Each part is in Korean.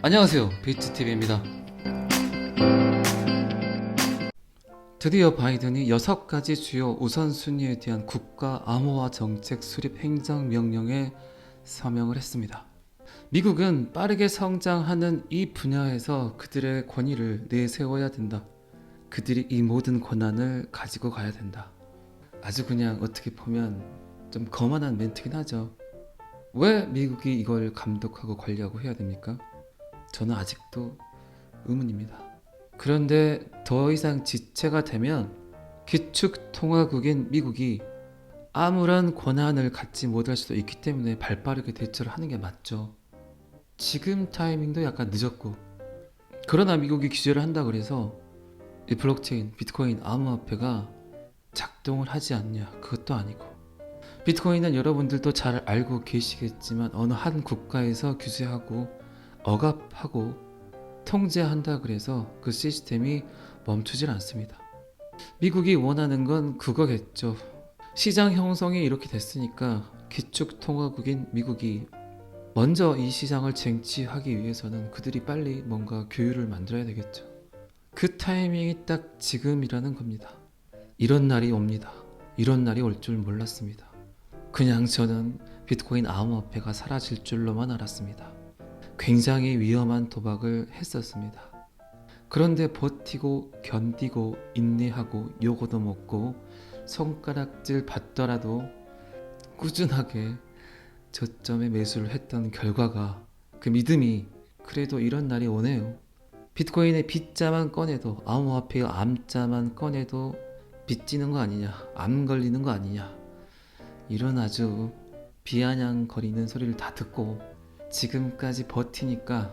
안녕하세요, 비트TV입니다. 드디어 바이든이 6가지 주요 우선순위에 대한 국가 암호화 정책 수립 행정명령에 서명을 했습니다. 미국은 빠르게 성장하는 이 분야에서 그들의 권위를 내세워야 된다. 그들이 이 모든 권한을 가지고 가야 된다. 아주 그냥 어떻게 보면 좀 거만한 멘트긴 하죠. 왜 미국이 이걸 감독하고 관리하고 해야 됩니까? 저는 아직도 의문입니다. 그런데 더 이상 지체가 되면 기축통화국인 미국이 아무런 권한을 갖지 못할 수도 있기 때문에 발빠르게 대처를 하는 게 맞죠. 지금 타이밍도 약간 늦었고, 그러나 미국이 규제를 한다 그래서 이 블록체인, 비트코인 암호화폐가 작동을 하지 않냐, 그것도 아니고, 비트코인은 여러분들도 잘 알고 계시겠지만 어느 한 국가에서 규제하고 억압하고 통제한다 그래서 그 시스템이 멈추질 않습니다. 미국이 원하는 건 그거겠죠. 시장 형성이 이렇게 됐으니까 기축통화국인 미국이 먼저 이 시장을 쟁취하기 위해서는 그들이 빨리 뭔가 규율을 만들어야 되겠죠. 그 타이밍이 딱 지금이라는 겁니다. 이런 날이 옵니다. 이런 날이 올 줄 몰랐습니다. 그냥 저는 비트코인 암호화폐가 사라질 줄로만 알았습니다. 굉장히 위험한 도박을 했었습니다. 그런데 버티고 견디고 인내하고 요거도 먹고 손가락질 받더라도 꾸준하게 저점에 매수를 했던 결과가, 그 믿음이 그래도 이런 날이 오네요. 비트코인의 B자만 꺼내도, 암호화폐의 암자만 꺼내도 빚지는 거 아니냐, 암 걸리는 거 아니냐, 이런 아주 비아냥거리는 소리를 다 듣고 지금까지 버티니까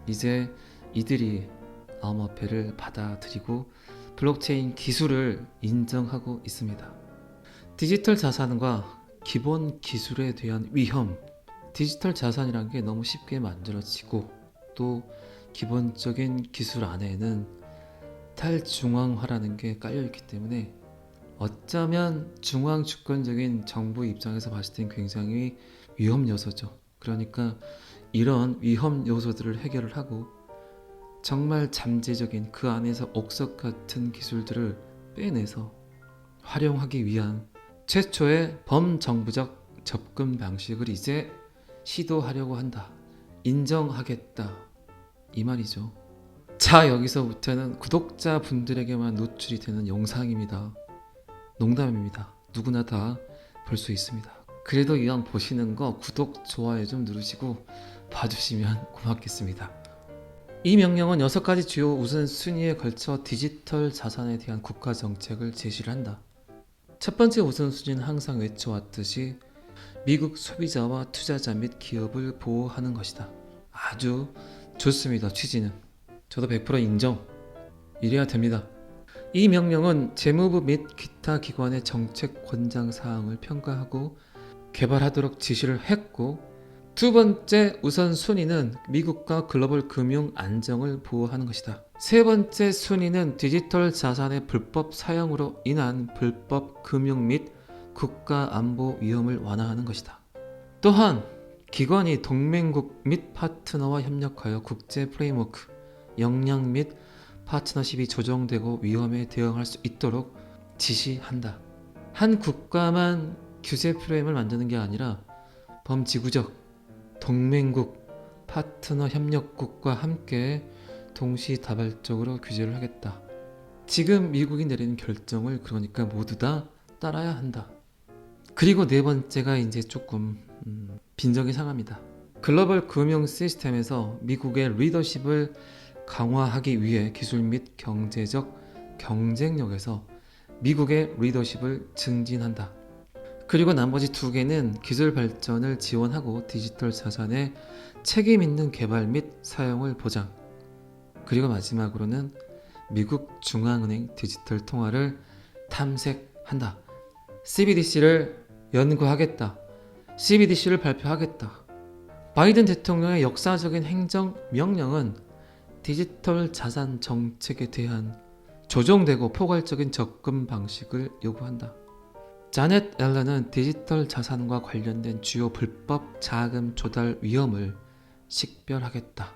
이제 이들이 암호화폐를 받아들이고 블록체인 기술을 인정하고 있습니다. 디지털 자산과 기본 기술에 대한 위험, 디지털 자산이란 게 너무 쉽게 만들어지고 또 기본적인 기술 안에는 탈중앙화라는 게 깔려있기 때문에 어쩌면 중앙 주권적인 정부 입장에서 봤을 땐 굉장히 위험 요소죠. 그러니까 이런 위험 요소들을 해결을 하고 정말 잠재적인 그 안에서 옥석 같은 기술들을 빼내서 활용하기 위한 최초의 범정부적 접근 방식을 이제 시도하려고 한다. 인정하겠다. 이 말이죠. 자, 여기서부터는 구독자분들에게만 노출이 되는 영상입니다. 농담입니다. 누구나 다 볼 수 있습니다. 그래도 이왕 보시는 거 구독, 좋아요 좀 누르시고 봐주시면 고맙겠습니다. 이 명령은 6가지 주요 우선순위에 걸쳐 디지털 자산에 대한 국가 정책을 제시를 한다. 첫 번째 우선순위는 항상 외쳐왔듯이 미국 소비자와 투자자 및 기업을 보호하는 것이다. 아주 좋습니다. 취지는 저도 100% 인정. 이래야 됩니다. 이 명령은 재무부 및 기타 기관의 정책 권장 사항을 평가하고 개발하도록 지시를 했고, 두 번째 우선순위는 미국과 글로벌 금융 안정을 보호하는 것이다. 세 번째 순위는 디지털 자산의 불법 사용으로 인한 불법 금융 및 국가 안보 위험을 완화하는 것이다. 또한 기관이 동맹국 및 파트너와 협력하여 국제 프레임워크, 역량 및 파트너십이 조정되고 위험에 대응할 수 있도록 지시한다. 한 국가만 규제 프레임을 만드는 게 아니라 범지구적, 동맹국, 파트너 협력국과 함께 동시다발적으로 규제를 하겠다. 지금 미국이 내리는 결정을 그러니까 모두 다 따라야 한다. 그리고 네 번째가 이제 조금 빈정이 상합니다. 글로벌 금융 시스템에서 미국의 리더십을 강화하기 위해 기술 및 경제적 경쟁력에서 미국의 리더십을 증진한다. 그리고 나머지 두 개는 기술 발전을 지원하고 디지털 자산의 책임 있는 개발 및 사용을 보장. 그리고 마지막으로는 미국 중앙은행 디지털 통화를 탐색한다. CBDC를 연구하겠다. CBDC를 발표하겠다. 바이든 대통령의 역사적인 행정 명령은 디지털 자산 정책에 대한 조정되고 포괄적인 접근 방식을 요구한다. 자넷 앨런은 디지털 자산과 관련된 주요 불법 자금 조달 위험을 식별하겠다.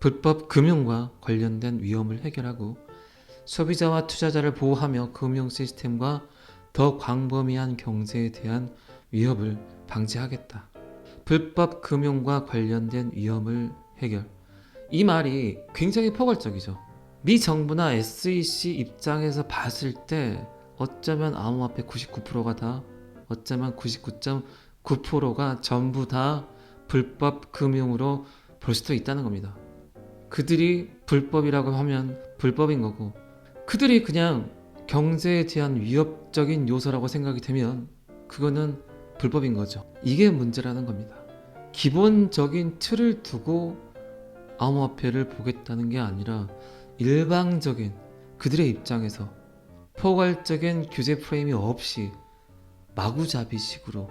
불법 금융과 관련된 위험을 해결하고 소비자와 투자자를 보호하며 금융 시스템과 더 광범위한 경제에 대한 위협을 방지하겠다. 불법 금융과 관련된 위험을 해결. 이 말이 굉장히 포괄적이죠. 미 정부나 SEC 입장에서 봤을 때 어쩌면 암호화폐 99%가 다, 어쩌면 99.9%가 전부 다 불법 금융으로 볼 수도 있다는 겁니다. 그들이 불법이라고 하면 불법인 거고, 그들이 그냥 경제에 대한 위협적인 요소라고 생각이 되면 그거는 불법인 거죠. 이게 문제라는 겁니다. 기본적인 틀을 두고 암호화폐를 보겠다는 게 아니라 일방적인, 그들의 입장에서 포괄적인 규제 프레임이 없이 마구잡이식으로,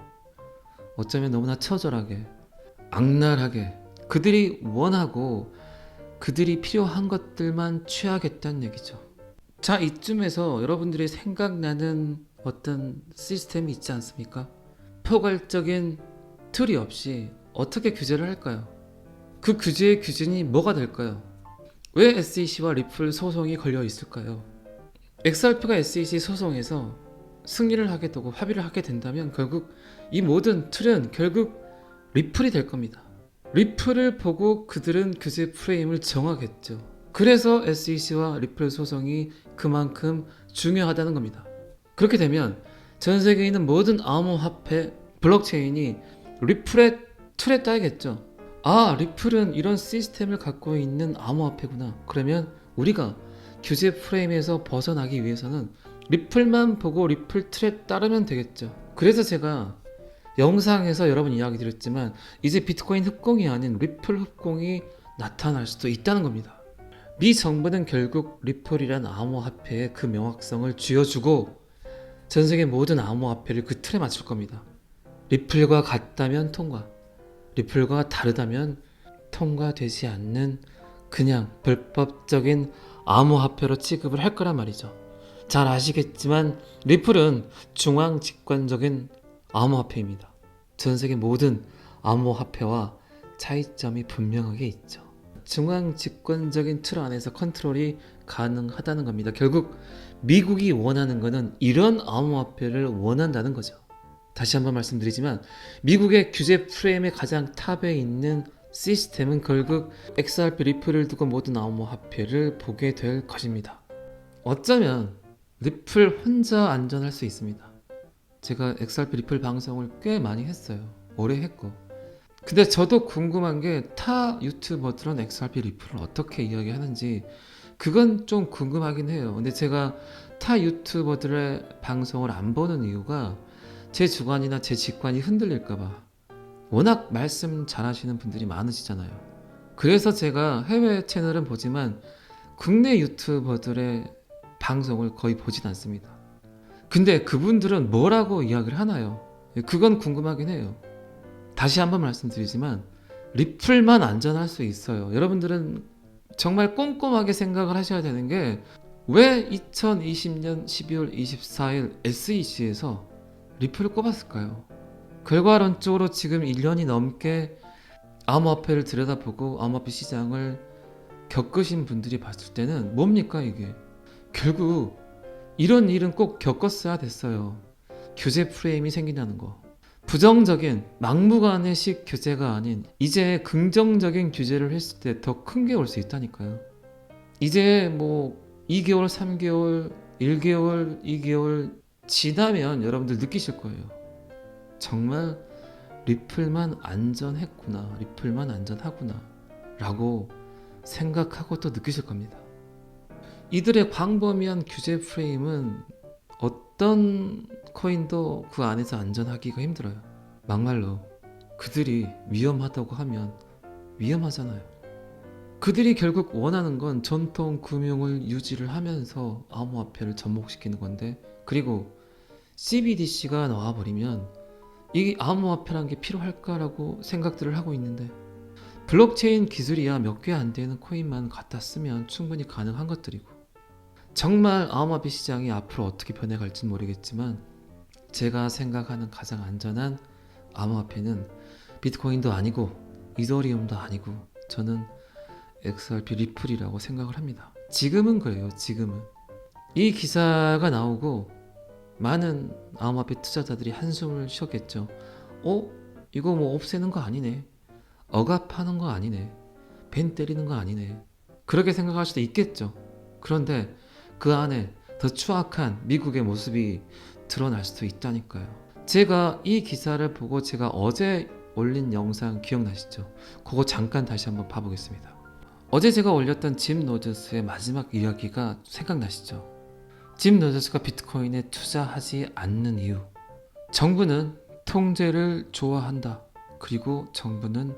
어쩌면 너무나 처절하게, 악랄하게 그들이 원하고 그들이 필요한 것들만 취하겠다는 얘기죠. 자, 이쯤에서 여러분들이 생각나는 어떤 시스템이 있지 않습니까? 포괄적인 틀이 없이 어떻게 규제를 할까요? 그 규제의 기준이 뭐가 될까요? 왜 SEC와 리플 소송이 걸려 있을까요? XRP가 SEC 소송에서 승리를 하게 되고 합의를 하게 된다면 결국 이 모든 틀은 결국 리플이 될 겁니다. 리플을 보고 그들은 규제 프레임을 정하겠죠. 그래서 SEC와 리플 소송이 그만큼 중요하다는 겁니다. 그렇게 되면 전 세계에 있는 모든 암호화폐 블록체인이 리플의 틀에 따르겠죠. 아, 리플은 이런 시스템을 갖고 있는 암호화폐구나. 그러면 우리가 규제 프레임에서 벗어나기 위해서는 리플만 보고 리플 틀에 따르면 되겠죠. 그래서 제가 영상에서 여러 번 이야기 드렸지만 이제 비트코인 흡공이 아닌 리플 흡공이 나타날 수도 있다는 겁니다. 미 정부는 결국 리플이란 암호화폐의 그 명확성을 쥐어주고 전 세계 모든 암호화폐를 그 틀에 맞출 겁니다. 리플과 같다면 통과, 리플과 다르다면 통과되지 않는 그냥 불법적인 암호화폐로 취급을 할 거란 말이죠. 잘 아시겠지만 리플은 중앙 집권적인 암호화폐입니다. 전 세계 모든 암호화폐와 차이점이 분명하게 있죠. 중앙 집권적인 틀 안에서 컨트롤이 가능하다는 겁니다. 결국 미국이 원하는 것은 이런 암호화폐를 원한다는 거죠. 다시 한번 말씀드리지만 미국의 규제 프레임의 가장 탑에 있는 시스템은 결국 XRP 리플을 두고 모든 암호화폐를 보게 될 것입니다. 어쩌면 리플 혼자 안전할 수 있습니다. 제가 XRP 리플 방송을 꽤 많이 했어요. 오래 했고. 근데 저도 궁금한 게 타 유튜버들은 XRP 리플을 어떻게 이야기하는지 그건 좀 궁금하긴 해요. 근데 제가 타 유튜버들의 방송을 안 보는 이유가 제 주관이나 제 직관이 흔들릴까봐. 워낙 말씀 잘하시는 분들이 많으시잖아요. 그래서 제가 해외 채널은 보지만 국내 유튜버들의 방송을 거의 보진 않습니다. 근데 그분들은 뭐라고 이야기를 하나요? 그건 궁금하긴 해요. 다시 한번 말씀드리지만 리플만 안전할 수 있어요. 여러분들은 정말 꼼꼼하게 생각을 하셔야 되는 게 왜 2020년 12월 24일 SEC에서 리플을 꼽았을까요? 결과론적으로 지금 1년이 넘게 암호화폐를 들여다보고 암호화폐 시장을 겪으신 분들이 봤을 때는 뭡니까 이게? 결국 이런 일은 꼭 겪었어야 됐어요. 규제 프레임이 생긴다는 거. 부정적인 막무가내식 규제가 아닌 이제 긍정적인 규제를 했을 때 더 큰 게 올 수 있다니까요. 이제 뭐 2개월, 3개월, 1개월, 2개월 지나면 여러분들 느끼실 거예요. 정말 리플만 안전했구나, 리플만 안전하구나 라고 생각하고 또 느끼실 겁니다. 이들의 광범위한 규제 프레임은 어떤 코인도 그 안에서 안전하기가 힘들어요. 막말로 그들이 위험하다고 하면 위험하잖아요. 그들이 결국 원하는 건 전통 금융을 유지를 하면서 암호화폐를 접목시키는 건데, 그리고 CBDC가 나와버리면 이 암호화폐란 게 필요할까라고 생각들을 하고 있는데, 블록체인 기술이야 몇 개 안 되는 코인만 갖다 쓰면 충분히 가능한 것들이고, 정말 암호화폐 시장이 앞으로 어떻게 변해갈지는 모르겠지만 제가 생각하는 가장 안전한 암호화폐는 비트코인도 아니고 이더리움도 아니고 저는 XRP 리플이라고 생각을 합니다. 지금은 그래요. 지금은 이 기사가 나오고 많은 암호화폐 투자자들이 한숨을 쉬었겠죠. 이거 뭐 없애는 거 아니네, 억압하는 거 아니네, 벤 때리는 거 아니네, 그렇게 생각할 수도 있겠죠. 그런데 그 안에 더 추악한 미국의 모습이 드러날 수도 있다니까요. 제가 이 기사를 보고 제가 어제 올린 영상 기억나시죠? 그거 잠깐 다시 한번 봐보겠습니다. 어제 제가 올렸던 짐 로저스의 마지막 이야기가 생각나시죠? 짐 로저스가 비트코인에 투자하지 않는 이유. 정부는 통제를 좋아한다. 그리고 정부는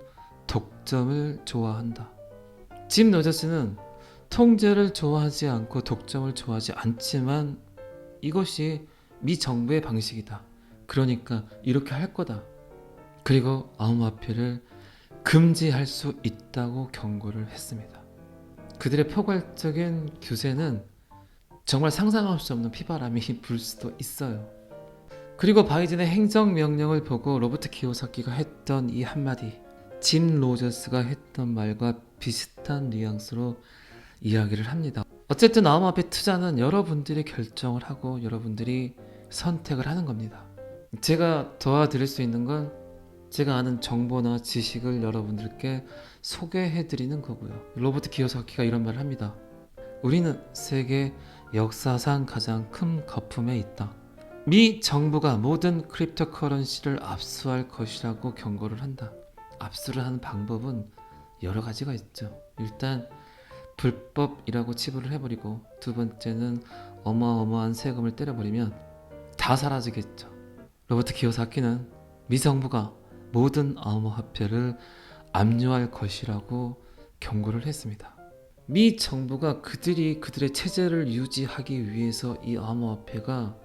독점을 좋아한다. 짐 로저스는 통제를 좋아하지 않고 독점을 좋아하지 않지만 이것이 미 정부의 방식이다. 그러니까 이렇게 할 거다. 그리고 암호화폐를 금지할 수 있다고 경고를 했습니다. 그들의 포괄적인 규제는 정말 상상할 수 없는 피바람이 불 수도 있어요. 그리고 바이든의 행정명령을 보고 로버트 키요사키가 했던 이 한마디, 짐 로저스가 했던 말과 비슷한 뉘앙스로 이야기를 합니다. 어쨌든 암호화폐 투자는 여러분들이 결정을 하고 여러분들이 선택을 하는 겁니다. 제가 도와드릴 수 있는 건 제가 아는 정보나 지식을 여러분들께 소개해드리는 거고요. 로버트 키요사키가 이런 말을 합니다. 우리는 세계 역사상 가장 큰 거품에 있다. 미 정부가 모든 크립토커런시를 압수할 것이라고 경고를 한다. 압수를 하는 방법은 여러 가지가 있죠. 일단 불법이라고 치부를 해버리고, 두 번째는 어마어마한 세금을 때려버리면 다 사라지겠죠. 로버트 키요사키는 미 정부가 모든 암호화폐를 압류할 것이라고 경고를 했습니다. 미 정부가 그들의 체제를 유지하기 위해서 이 암호화폐가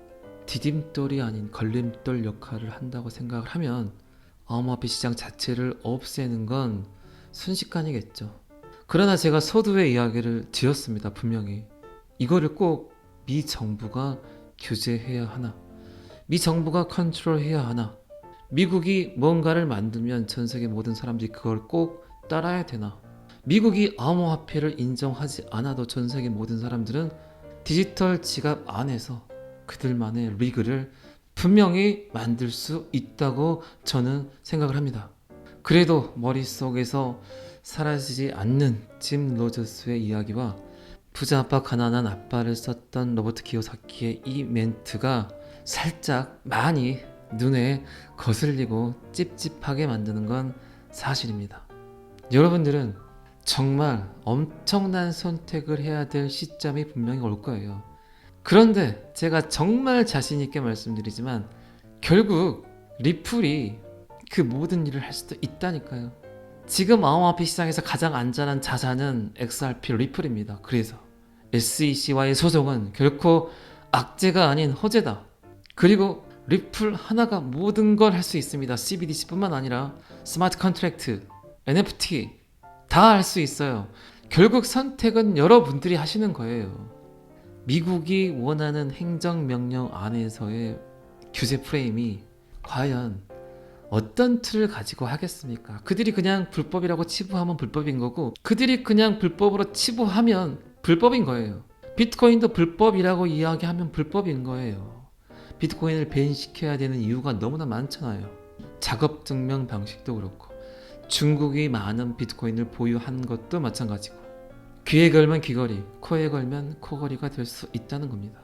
디딤돌이 아닌 걸림돌 역할을 한다고 생각을 하면 암호화폐 시장 자체를 없애는 건 순식간이겠죠. 그러나 제가 서두에 이야기를 드렸습니다. 분명히 이거를 꼭 미 정부가 규제해야 하나, 미 정부가 컨트롤해야 하나, 미국이 뭔가를 만들면 전 세계 모든 사람들이 그걸 꼭 따라야 되나, 미국이 암호화폐를 인정하지 않아도 전 세계 모든 사람들은 디지털 지갑 안에서 그들만의 리그를 분명히 만들 수 있다고 저는 생각을 합니다. 그래도 머릿속에서 사라지지 않는 짐 로저스의 이야기와 부자 아빠 가난한 아빠를 썼던 로버트 키요사키의 이 멘트가 살짝 많이 눈에 거슬리고 찝찝하게 만드는 건 사실입니다. 여러분들은 정말 엄청난 선택을 해야 될 시점이 분명히 올 거예요. 그런데 제가 정말 자신 있게 말씀드리지만 결국 리플이 그 모든 일을 할 수도 있다니까요. 지금 암호화폐 시장에서 가장 안전한 자산은 XRP 리플입니다. 그래서 SEC와의 소송은 결코 악재가 아닌 호재다. 그리고 리플 하나가 모든 걸 할 수 있습니다. CBDC뿐만 아니라 스마트 컨트랙트, NFT 다 할 수 있어요. 결국 선택은 여러분들이 하시는 거예요. 미국이 원하는 행정명령 안에서의 규제 프레임이 과연 어떤 틀을 가지고 하겠습니까? 그들이 그냥 불법이라고 치부하면 불법인 거고, 그들이 그냥 불법으로 치부하면 불법인 거예요. 비트코인도 불법이라고 이야기하면 불법인 거예요. 비트코인을 밴시켜야 되는 이유가 너무나 많잖아요. 작업 증명 방식도 그렇고, 중국이 많은 비트코인을 보유한 것도 마찬가지고, 귀에 걸면 귀걸이, 코에 걸면 코걸이가 될 수 있다는 겁니다.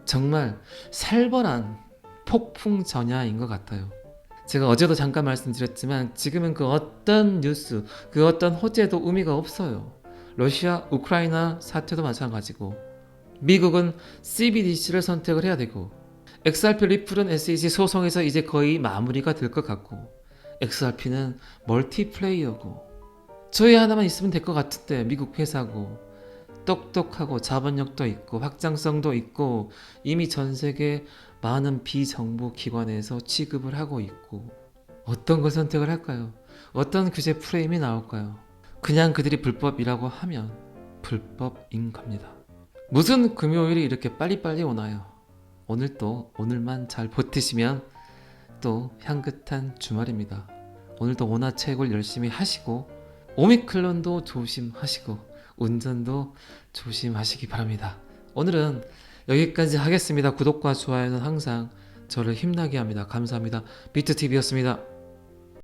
정말 살벌한 폭풍 전야인 것 같아요. 제가 어제도 잠깐 말씀드렸지만 지금은 그 어떤 뉴스, 그 어떤 호재도 의미가 없어요. 러시아, 우크라이나 사태도 마찬가지고, 미국은 CBDC를 선택을 해야 되고, XRP 리플은 SEC 소송에서 이제 거의 마무리가 될 것 같고, XRP는 멀티플레이어고, 저희 하나만 있으면 될 것 같은데 미국 회사고, 똑똑하고 자본력도 있고 확장성도 있고 이미 전 세계 많은 비정부 기관에서 취급을 하고 있고, 어떤 걸 선택을 할까요? 어떤 규제 프레임이 나올까요? 그냥 그들이 불법이라고 하면 불법인 겁니다. 무슨 금요일이 이렇게 빨리빨리 오나요? 오늘만 잘 버티시면 또 향긋한 주말입니다. 오늘도 원화채굴 열심히 하시고 오미클론도 조심하시고 운전도 조심하시기 바랍니다. 오늘은 여기까지 하겠습니다. 구독과 좋아요는 항상 저를 힘나게 합니다. 감사합니다. 비트TV였습니다.